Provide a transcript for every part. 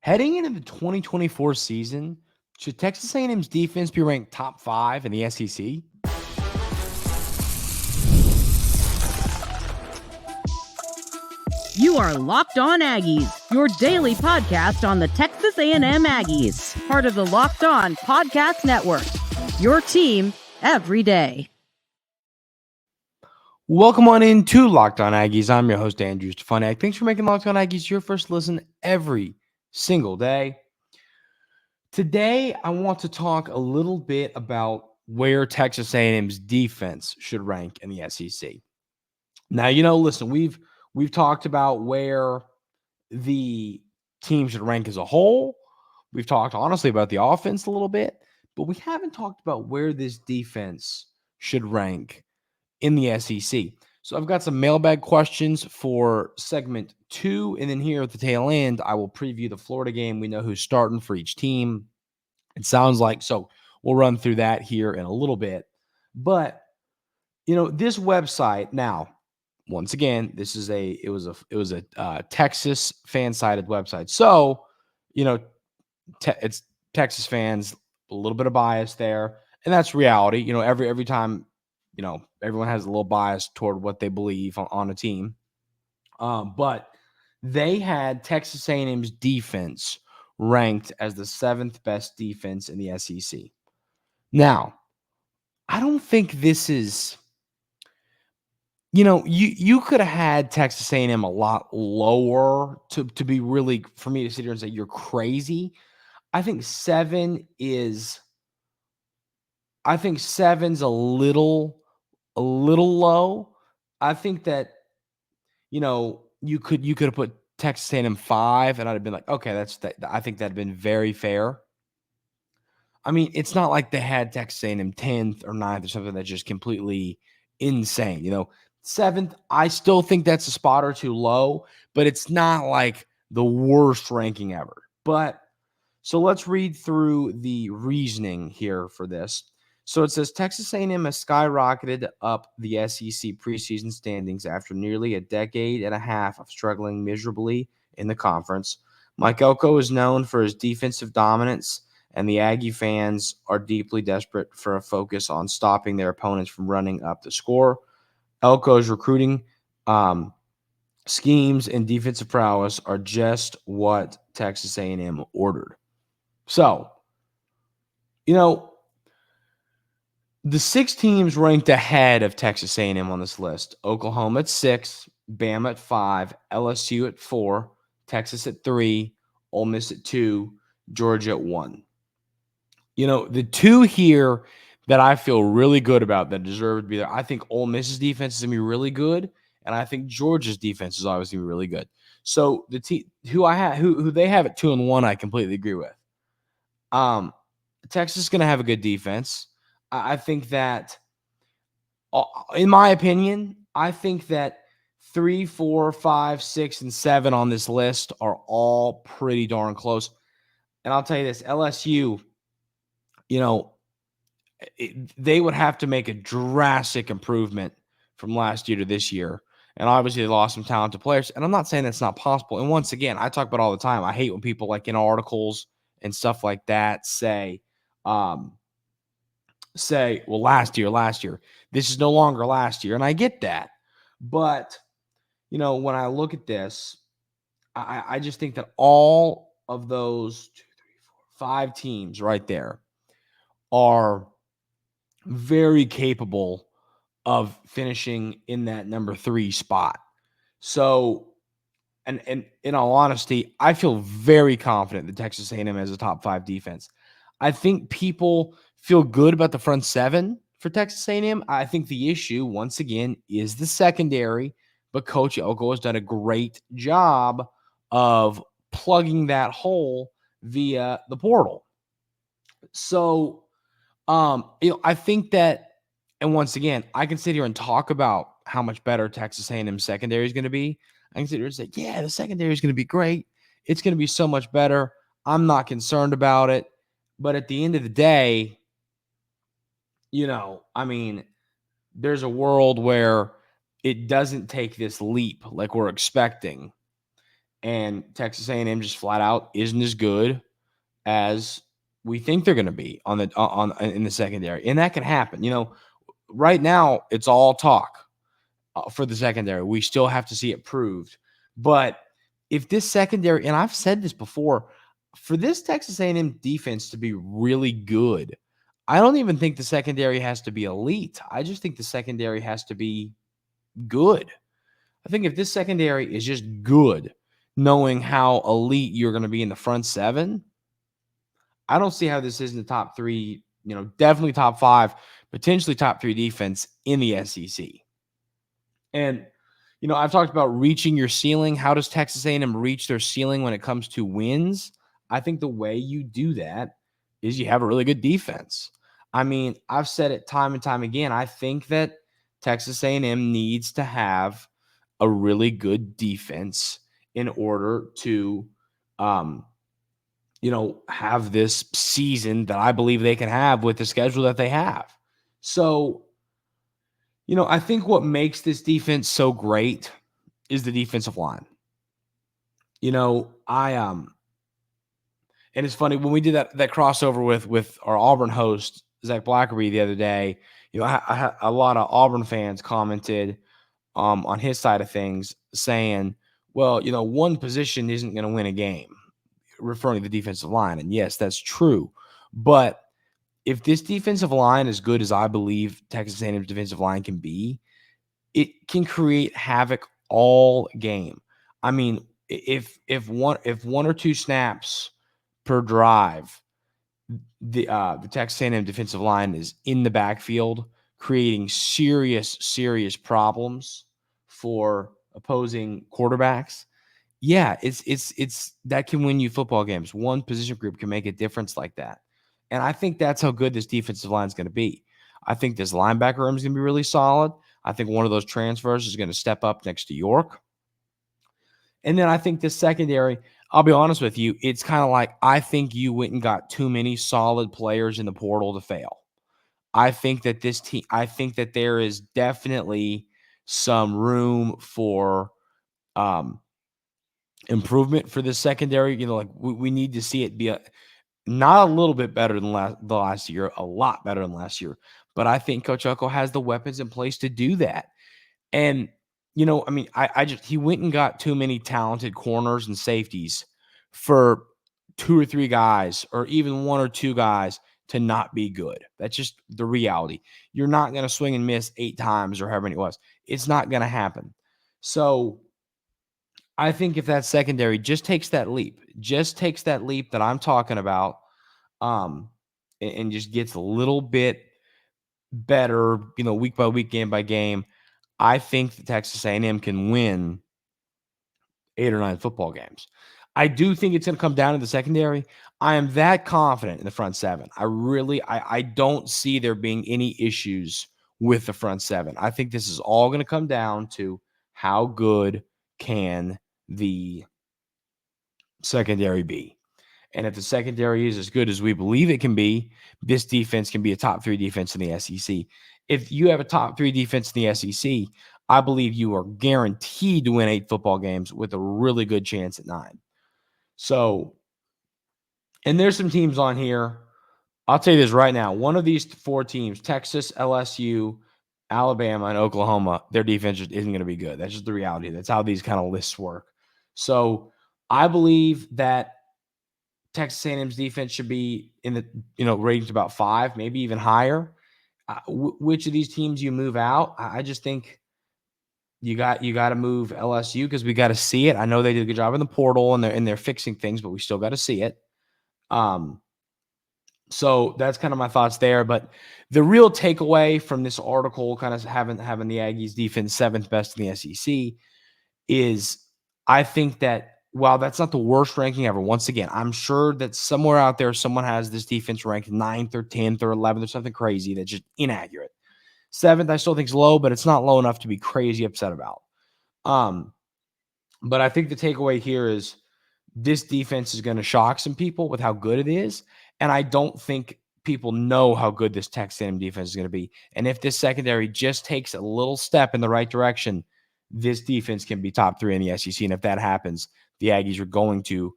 Heading into the 2024 season, should Texas A&M's defense be ranked top 5 in the SEC? You are Locked On Aggies, your daily podcast on the Texas A&M Aggies, part of the Locked On Podcast Network, your team every day. Welcome on into Locked On Aggies. I'm your host, Andrew Stefaniak. Thanks for making Locked On Aggies your first listen every single day. Today, I want to talk a little bit about where Texas A&M's defense should rank in the SEC. Now, listen, we've talked about where the team should rank as a whole. We've talked honestly about the offense a little bit, but we haven't talked about where this defense should rank in the SEC. So I've got some mailbag questions for segment 2, and then here at the tail end, I will preview the Florida game. We know who's starting for each team. It sounds like, so we'll run through that here in a little bit. But, this website now, once again, it was a Texas fan-sided website. So, it's Texas fans, a little bit of bias there, and that's reality. Every time, everyone has a little bias toward what they believe on a team. But they had Texas A&M's defense ranked as the 7th best defense in the SEC. Now, I don't think this is, you could have had Texas A&M a lot lower to be really, for me to sit here and say you're crazy. I think 7's a little low. I think that, you could have put Texas A&M 5, and I'd have been like, okay, I think that'd been very fair. I mean, it's not like they had Texas A&M 10th or 9th or something that's just completely insane. 7th, I still think that's a spot or two low, but it's not like the worst ranking ever. But so let's read through the reasoning here for this. So it says Texas A&M has skyrocketed up the SEC preseason standings after nearly a decade and a half of struggling miserably in the conference. Mike Elko is known for his defensive dominance, and the Aggie fans are deeply desperate for a focus on stopping their opponents from running up the score. Elko's recruiting schemes and defensive prowess are just what Texas A&M ordered. So, the 6 teams ranked ahead of Texas A&M on this list: Oklahoma at 6, Bama at 5, LSU at 4, Texas at 3, Ole Miss at 2, Georgia at 1. The 2 here that I feel really good about that deserve to be there, I think Ole Miss's defense is going to be really good, and I think Georgia's defense is obviously going to be really good. So the who they have at 2 and 1, I completely agree with. Texas is going to have a good defense. I think that, in my opinion, I think that 3, 4, 5, 6, and 7 on this list are all pretty darn close. And I'll tell you this, LSU, they would have to make a drastic improvement from last year to this year. And obviously they lost some talented players. And I'm not saying that's not possible. And once again, I talk about all the time. I hate when people like in articles and stuff like that say, well, last year, this is no longer last year. And I get that. But, when I look at this, I just think that all of those 2, 3, 4, 5 teams right there are very capable of finishing in that number 3 spot. So, and in all honesty, I feel very confident that Texas A&M has a top 5 defense. I think people feel good about the front 7 for Texas A&M. I think the issue, once again, is the secondary, but Coach Elko has done a great job of plugging that hole via the portal. So, I think that, and once again, I can sit here and talk about how much better Texas A&M secondary is going to be. I can sit here and say, yeah, the secondary is going to be great. It's going to be so much better. I'm not concerned about it. But at the end of the day, there's a world where it doesn't take this leap like we're expecting. and Texas A&M just flat out isn't as good as we think they're going to be in the secondary, and that can happen. Right now it's all talk for the secondary. We still have to see it proved, but if this secondary, and I've said this before, for this Texas A&M defense to be really good, I don't even think the secondary has to be elite. I just think the secondary has to be good. I think if this secondary is just good, knowing how elite you're going to be in the front seven, I don't see how this isn't the top three, definitely top five, potentially top three defense in the SEC. And, I've talked about reaching your ceiling. How does Texas A&M reach their ceiling when it comes to wins? I think the way you do that is you have a really good defense. I mean, I've said it time and time again. I think that Texas A&M needs to have a really good defense in order to, have this season that I believe they can have with the schedule that they have. So, I think what makes this defense so great is the defensive line. And it's funny when we did that crossover with our Auburn host, Zach Blackerby, the other day, I had a lot of Auburn fans commented on his side of things saying, well, one position isn't going to win a game, referring to the defensive line. And yes, that's true. But if this defensive line is good as I believe Texas A&M's defensive line can be, it can create havoc all game. I mean, if one or two snaps per drive, the Texas A&M defensive line is in the backfield, creating serious problems for opposing quarterbacks. Yeah, it's that can win you football games. One position group can make a difference like that. And I think that's how good this defensive line is going to be. I think this linebacker room is going to be really solid. I think one of those transfers is going to step up next to York. And then I think this secondary, I'll be honest with you, it's kind of like I think you went and got too many solid players in the portal to fail. I think that there is definitely some room for improvement for this secondary. We need to see it be not a little bit better than the last year, a lot better than last year. But I think Coach Ucko has the weapons in place to do that. And, he went and got too many talented corners and safeties for two or three guys or even one or two guys to not be good. That's just the reality. You're not going to swing and miss 8 times or however many it was. It's not going to happen. So I think if that secondary just takes that leap that I'm talking about, and just gets a little bit better, week by week, game by game, I think that Texas A&M can win 8 or 9 football games. I do think it's going to come down to the secondary. I am that confident in the front seven. I don't see there being any issues with the front seven. I think this is all going to come down to how good can the secondary be. And if the secondary is as good as we believe it can be, this defense can be a top 3 defense in the SEC. If you have a top 3 defense in the SEC, I believe you are guaranteed to win 8 football games with a really good chance at 9. So, and there's some teams on here. I'll tell you this right now. One of these 4 teams, Texas, LSU, Alabama, and Oklahoma, their defense just isn't going to be good. That's just the reality. That's how these kind of lists work. So I believe that Texas A&M's defense should be in the, ratings about 5, maybe even higher. Which of these teams you move out? I just think you got to move LSU because we got to see it. I know they did a good job in the portal and they're fixing things, but we still got to see it. So that's kind of my thoughts there. But the real takeaway from this article, kind of having the Aggies defense 7th best in the SEC, is I think that while that's not the worst ranking ever, once again, I'm sure that somewhere out there, someone has this defense ranked 9th or 10th or 11th or something crazy that's just inaccurate. 7th, I still think is low, but it's not low enough to be crazy upset about. But I think the takeaway here is this defense is going to shock some people with how good it is. And I don't think people know how good this Texas A&M defense is going to be. And if this secondary just takes a little step in the right direction, this defense can be top 3 in the SEC. And if that happens, the Aggies are going to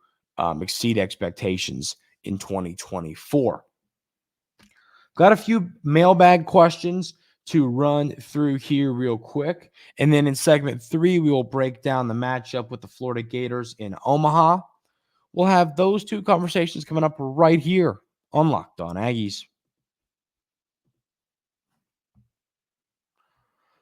exceed expectations in 2024. Got a few mailbag questions to run through here real quick. And then in segment 3, we will break down the matchup with the Florida Gators in Omaha. We'll have those two conversations coming up right here on Locked On Aggies.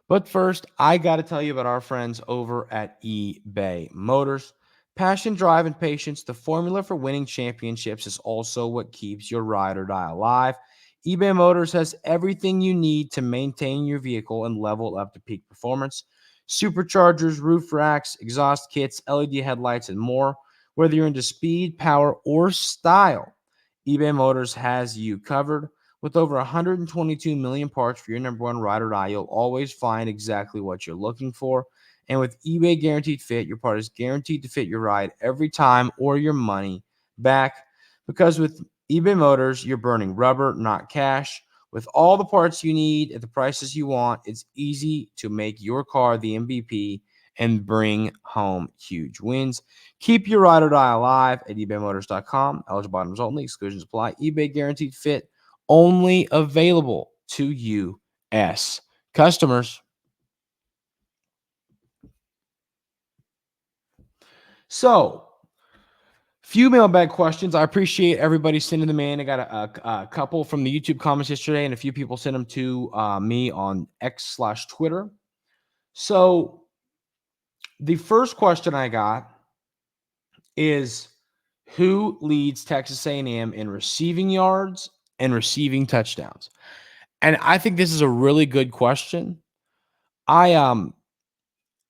But first, I got to tell you about our friends over at eBay Motors. Passion, drive, and patience, the formula for winning championships, is also what keeps your ride or die alive. eBay Motors has everything you need to maintain your vehicle and level up to peak performance. Superchargers, roof racks, exhaust kits, LED headlights, and more. Whether you're into speed, power, or style, eBay Motors has you covered. With over 122 million parts for your number one ride or die, you'll always find exactly what you're looking for. And with eBay Guaranteed Fit, your part is guaranteed to fit your ride every time or your money back. Because with eBay Motors, you're burning rubber, not cash. With all the parts you need at the prices you want, it's easy to make your car the MVP and bring home huge wins. Keep your ride or die alive at ebaymotors.com. Eligible items only. Exclusions apply. eBay Guaranteed Fit, only available to U.S. customers. So, few mailbag questions. I appreciate everybody sending them in. I got a couple from the YouTube comments yesterday, and a few people sent them to me on X/Twitter. So, the first question I got is, who leads Texas A&M in receiving yards and receiving touchdowns? And I think this is a really good question.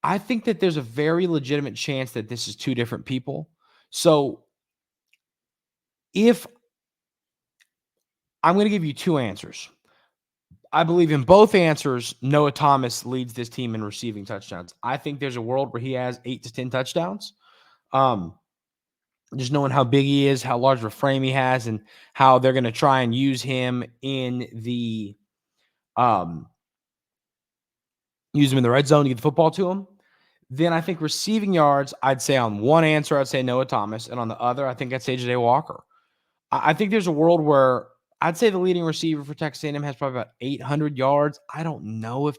I think that there's a very legitimate chance that this is two different people. So if I'm going to give you two answers, I believe in both answers, Noah Thomas leads this team in receiving touchdowns. I think there's a world where he has 8 to 10 touchdowns. Just knowing how big he is, how large of a frame he has, and how they're going to try and use him in the red zone to get the football to him. Then I think receiving yards, I'd say on one answer, I'd say Noah Thomas. And on the other, I think I'd say Jade Walker. I think there's a world where I'd say the leading receiver for Texas A&M has probably about 800 yards. I don't know if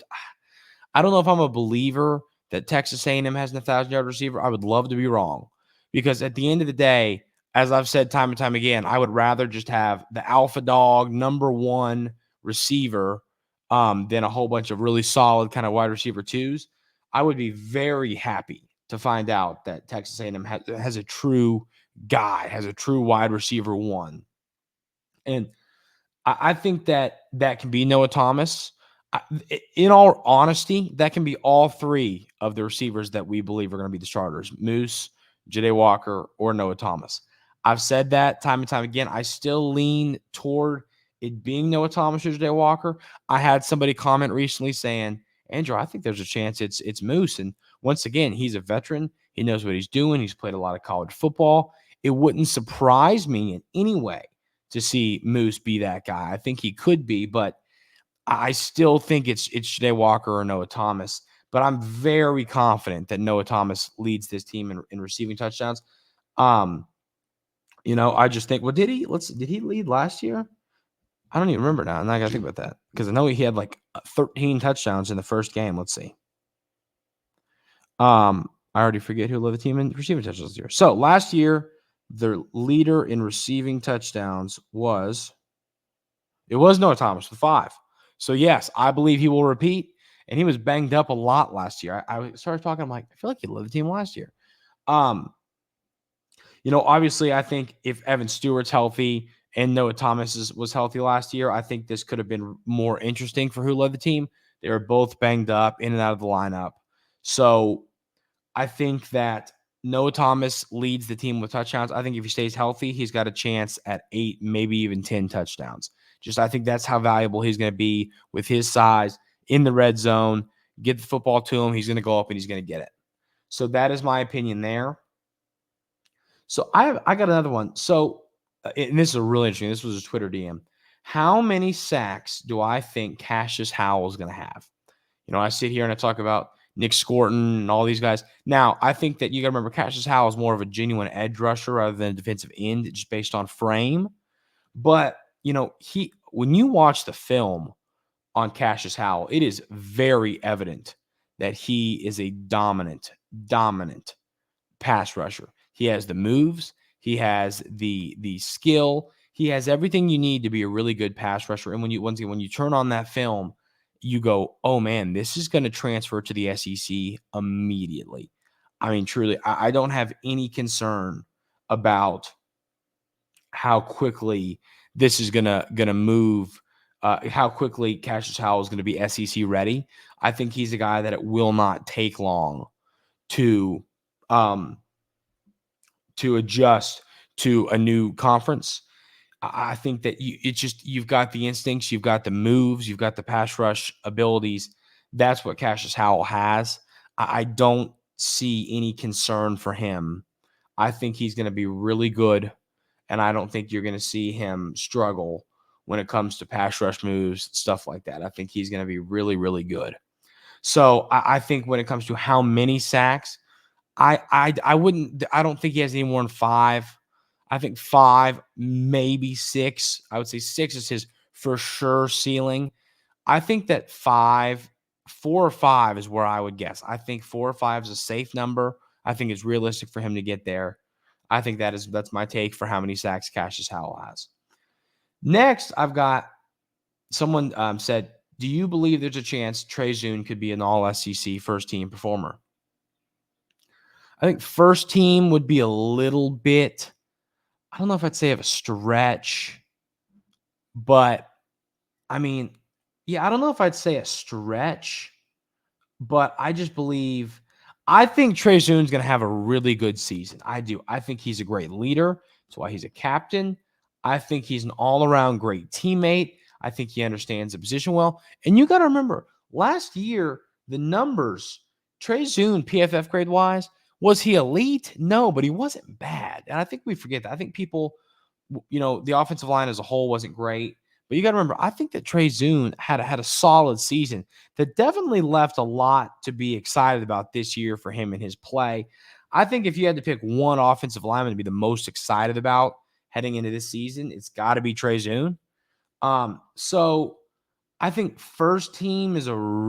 I'm a believer that Texas A&M has an 1,000-yard receiver. I would love to be wrong, because at the end of the day, as I've said time and time again, I would rather just have the alpha dog number one receiver than a whole bunch of really solid kind of wide receiver twos. I would be very happy to find out that Texas A&M has a true guy, has a true wide receiver one. And I think that can be Noah Thomas. In all honesty, that can be all three of the receivers that we believe are going to be the starters: Moose, Jade Walker, or Noah Thomas. I've said that time and time again. I still lean toward it being Noah Thomas or Jade Walker. I had somebody comment recently saying, Andrew, I think there's a chance it's Moose. And once again, he's a veteran. He knows what he's doing. He's played a lot of college football. It wouldn't surprise me in any way to see Moose be that guy. I think he could be, but I still think it's Jade Walker or Noah Thomas. But I'm very confident that Noah Thomas leads this team in receiving touchdowns. I just think, did he lead last year? I don't even remember now. And I got to think about that, because I know he had like 13 touchdowns in the first game. Let's see. I already forget who led the team in receiving touchdowns this year. So last year, the leader in receiving touchdowns was Noah Thomas with 5. So yes, I believe he will repeat. And he was banged up a lot last year. I started talking, I'm like, I feel like he led the team last year. Obviously, I think if Evan Stewart's healthy and Noah Thomas was healthy last year, I think this could have been more interesting for who led the team. They were both banged up, in and out of the lineup. So I think that Noah Thomas leads the team with touchdowns. I think if he stays healthy, he's got a chance at 8, maybe even 10 touchdowns. I think that's how valuable he's going to be with his size in the red zone. Get the football to him, he's going to go up and he's going to get it. So that is my opinion there. So I got another one. So, and this is really interesting. This was a Twitter DM. How many sacks do I think Cassius Howell is going to have? I sit here and I talk about Nick Scorton and all these guys. Now, I think that you got to remember Cassius Howell is more of a genuine edge rusher rather than a defensive end, just based on frame. But, when you watch the film on Cassius Howell, it is very evident that he is a dominant pass rusher. He has the moves, he has the skill, he has everything you need to be a really good pass rusher. And when you turn on that film, you go, oh man, this is going to transfer to the SEC immediately. I mean, truly, I don't have any concern about how quickly this is gonna move. How quickly Cassius Howell is going to be SEC ready. I think he's a guy that it will not take long to adjust to a new conference. I think that you've got the instincts, you've got the moves, you've got the pass rush abilities. That's what Cassius Howell has. I don't see any concern for him. I think he's going to be really good, and I don't think you're going to see him struggle when it comes to pass rush moves, stuff like that. I think he's going to be really, really good. So I think when it comes to how many sacks, I don't think he has any more than 5. I think 5, maybe 6. I would say 6 is his for sure ceiling. I think that 4 or 5 is where I would guess. I think 4 or 5 is a safe number. I think it's realistic for him to get there. I think that's my take for how many sacks Cassius Howell has. Next, I've got someone said, do you believe there's a chance Trey Zuhn could be an all-SEC first-team performer? I think first team would be a little bit, I don't know if I'd say of a stretch, but I mean, yeah, I don't know if I'd say a stretch, but I just believe, I think Trey Zuhn's going to have a really good season. I do. I think he's a great leader. That's why he's a captain. I think he's an all-around great teammate. I think he understands the position well. And you got to remember, last year, the numbers, Trey Zuhn, PFF grade-wise, was he elite? No, but he wasn't bad. And I think we forget that. I think people, the offensive line as a whole wasn't great. But you got to remember, I think that Trey Zuhn had a solid season that definitely left a lot to be excited about this year for him and his play. I think if you had to pick one offensive lineman to be the most excited about heading into this season, it's got to be Trey Zuhn. So I think first team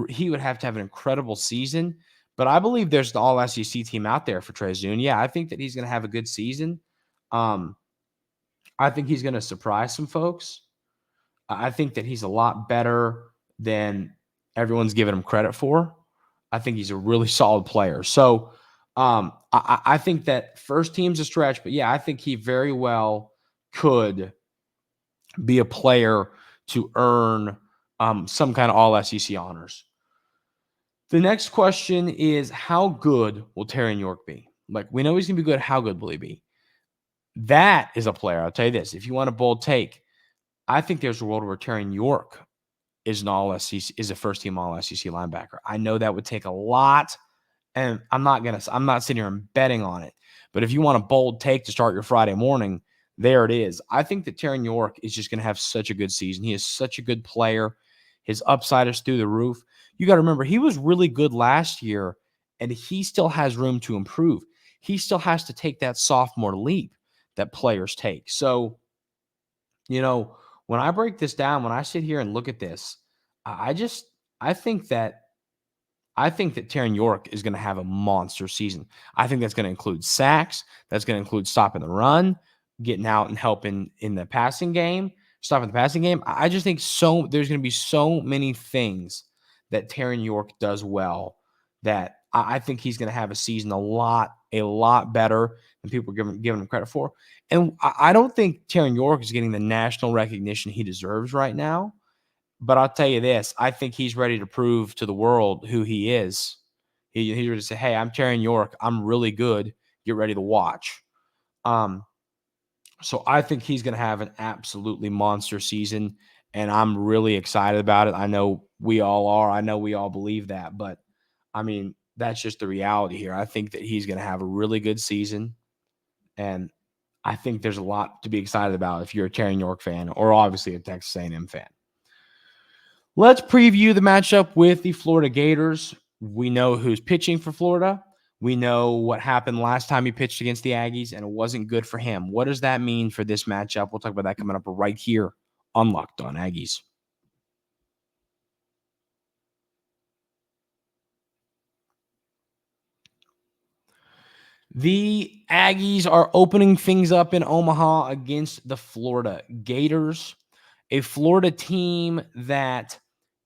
he would have to have an incredible season. But I believe there's the all-SEC team out there for Trey Zuhn. Yeah, I think that he's going to have a good season. I think he's going to surprise some folks. I think that he's a lot better than everyone's giving him credit for. I think he's a really solid player. So I think that first team's a stretch. But, yeah, I think he very well could be a player to earn some kind of all-SEC honors. The next question is, how good will Terran York be? Like, we know he's going to be good. How good will he be? That is a player. I'll tell you this. If you want a bold take, I think there's a world where Terran York is a first-team all-SEC linebacker. I know that would take a lot, and I'm not sitting here and betting on it. But if you want a bold take to start your Friday morning, there it is. I think that Terran York is just going to have such a good season. He is such a good player. His upside is through the roof. You got to remember, he was really good last year, and he still has room to improve. He still has to take that sophomore leap that players take. So, when I break this down, when I sit here and look at this, I think that Terran York is going to have a monster season. I think that's going to include sacks. That's going to include stopping the run, getting out and helping in the passing game, stopping the passing game. I just think there's going to be so many things that Terran York does well that I think he's going to have a season a lot better than people are giving him credit for. And I don't think Terran York is getting the national recognition he deserves right now. But I'll tell you this, I think he's ready to prove to the world who he is. He's ready to say, hey, I'm Terran York. I'm really good. Get ready to watch. So I think he's going to have an absolutely monster season, and I'm really excited about it. I know we all are. I know we all believe that. But, I mean, that's just the reality here. I think that he's going to have a really good season, and I think there's a lot to be excited about if you're a Terran York fan or obviously a Texas A&M fan. Let's preview the matchup with the Florida Gators. We know who's pitching for Florida. We know what happened last time he pitched against the Aggies, and it wasn't good for him. What does that mean for this matchup? We'll talk about that coming up right here on Locked On Aggies. The Aggies are opening things up in Omaha against the Florida Gators, a Florida team that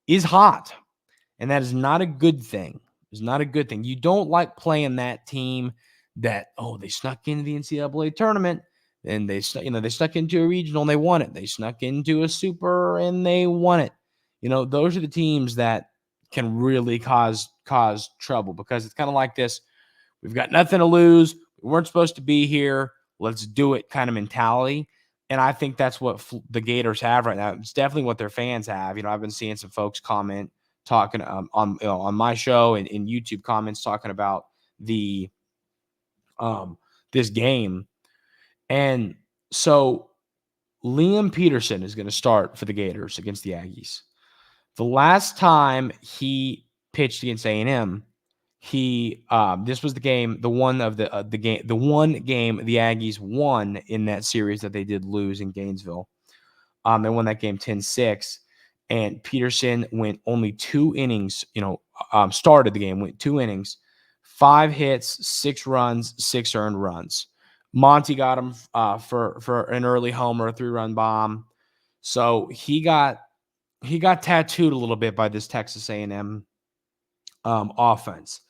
is hot, and that is not a good thing. It's not a good thing. You don't like playing that team that, they snuck into the NCAA tournament and they snuck into a regional and they won it. They snuck into a super and they won it. Those are the teams that can really cause trouble, because it's kind of like this. We've got nothing to lose. We weren't supposed to be here. Let's do it kind of mentality. And I think that's what the Gators have right now. It's definitely what their fans have. I've been seeing some folks talking on my show and in YouTube comments talking about the this game. And so Liam Peterson is going to start for the Gators against the Aggies. The last time he pitched against A&M, this was the game, the one game the Aggies won in that series that they did lose in Gainesville. They won that game 10-6, and Peterson went only 2 innings. Started the game, went 2 innings, 5 hits, 6 runs, 6 earned runs. Monty got him for an early homer, a 3-run bomb. So he got tattooed a little bit by this Texas A&M offense.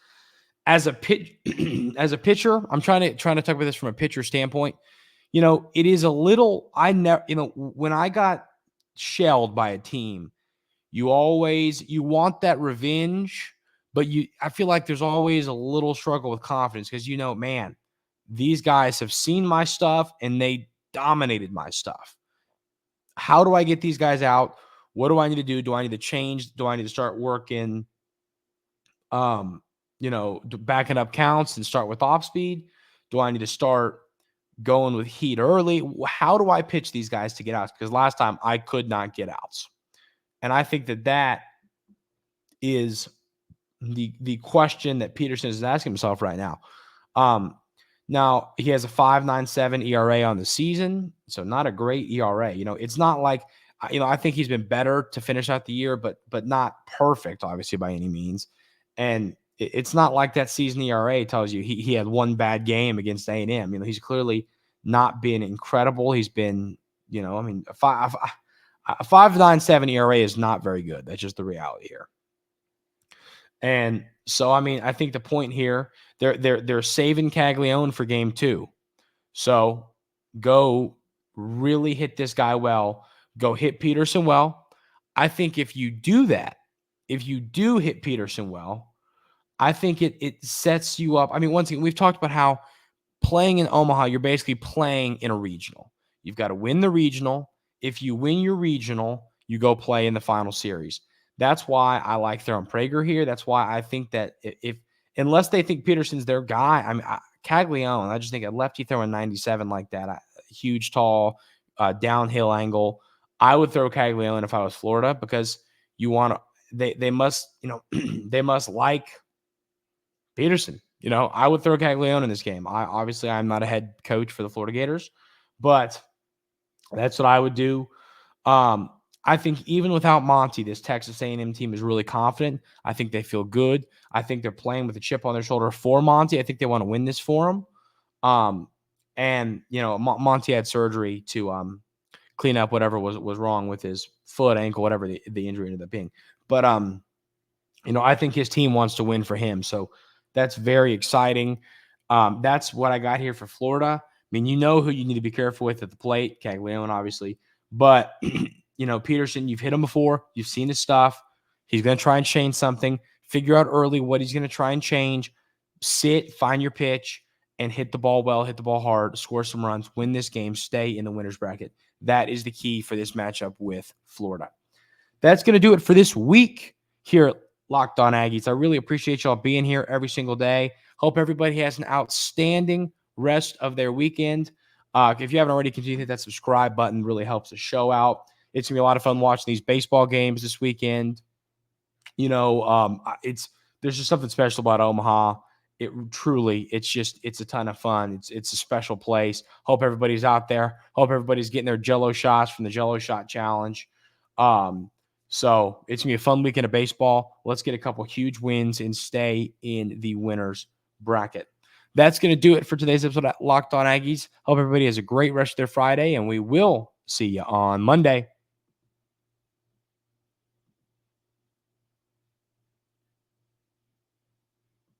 As a pitcher, I'm trying to talk about this from a pitcher standpoint. It is a little. When I got shelled by a team, you want that revenge, but I feel like there's always a little struggle with confidence, because man, these guys have seen my stuff and they dominated my stuff. How do I get these guys out? What do I need to do? Do I need to change? Do I need to start working? Backing up counts and start with off speed? Do I need to start going with heat early? How do I pitch these guys to get outs? Because last time I could not get outs. And I think that is the question that Peterson is asking himself right now. Now he has a 5.97 ERA on the season, so not a great ERA. It's not like, I think he's been better to finish out the year, but not perfect, obviously, by any means. And it's not like that season ERA tells you he had one bad game against A&M. He's clearly not been incredible. He's been, a 5.97 ERA is not very good. That's just the reality here. And so, I think the point here, they're saving Caglione for game 2. So go really hit this guy well. Go hit Peterson well. I think if you do that, if you do hit Peterson well, I think it sets you up. Once again, we've talked about how playing in Omaha, you're basically playing in a regional. You've got to win the regional. If you win your regional, you go play in the final series. That's why I like Theron Prager here. That's why I think that unless they think Peterson's their guy, Caglione, I just think a lefty throwing 97 like that, a huge, tall, downhill angle, I would throw Caglione if I was Florida, because they must like Peterson. I would throw Caglione in this game. I'm not a head coach for the Florida Gators, but that's what I would do. I think even without Monty, this Texas A&M team is really confident. I think they feel good. I think they're playing with a chip on their shoulder for Monty. I think they want to win this for him. Monty had surgery to clean up whatever was wrong with his foot, ankle, whatever the injury ended up being. But I think his team wants to win for him. So that's very exciting. That's what I got here for Florida. Who you need to be careful with at the plate, Caglione, obviously. But, Peterson, you've hit him before. You've seen his stuff. He's going to try and change something. Figure out early what he's going to try and change. Sit, find your pitch, and hit the ball well, hit the ball hard, score some runs, win this game, stay in the winner's bracket. That is the key for this matchup with Florida. That's going to do it for this week here at Locked On Aggies. I really appreciate y'all being here every single day. Hope everybody has an outstanding rest of their weekend. If you haven't already, continue to hit that subscribe button. Really helps the show out. It's going to be a lot of fun watching these baseball games this weekend. There's there's just something special about Omaha. It's a ton of fun. It's a special place. Hope everybody's out there. Hope everybody's getting their Jello shots from the Jello Shot Challenge. So it's gonna be a fun weekend of baseball. Let's get a couple huge wins and stay in the winners bracket. That's gonna do it for today's episode of Locked On Aggies. Hope everybody has a great rest of their Friday, and we will see you on Monday.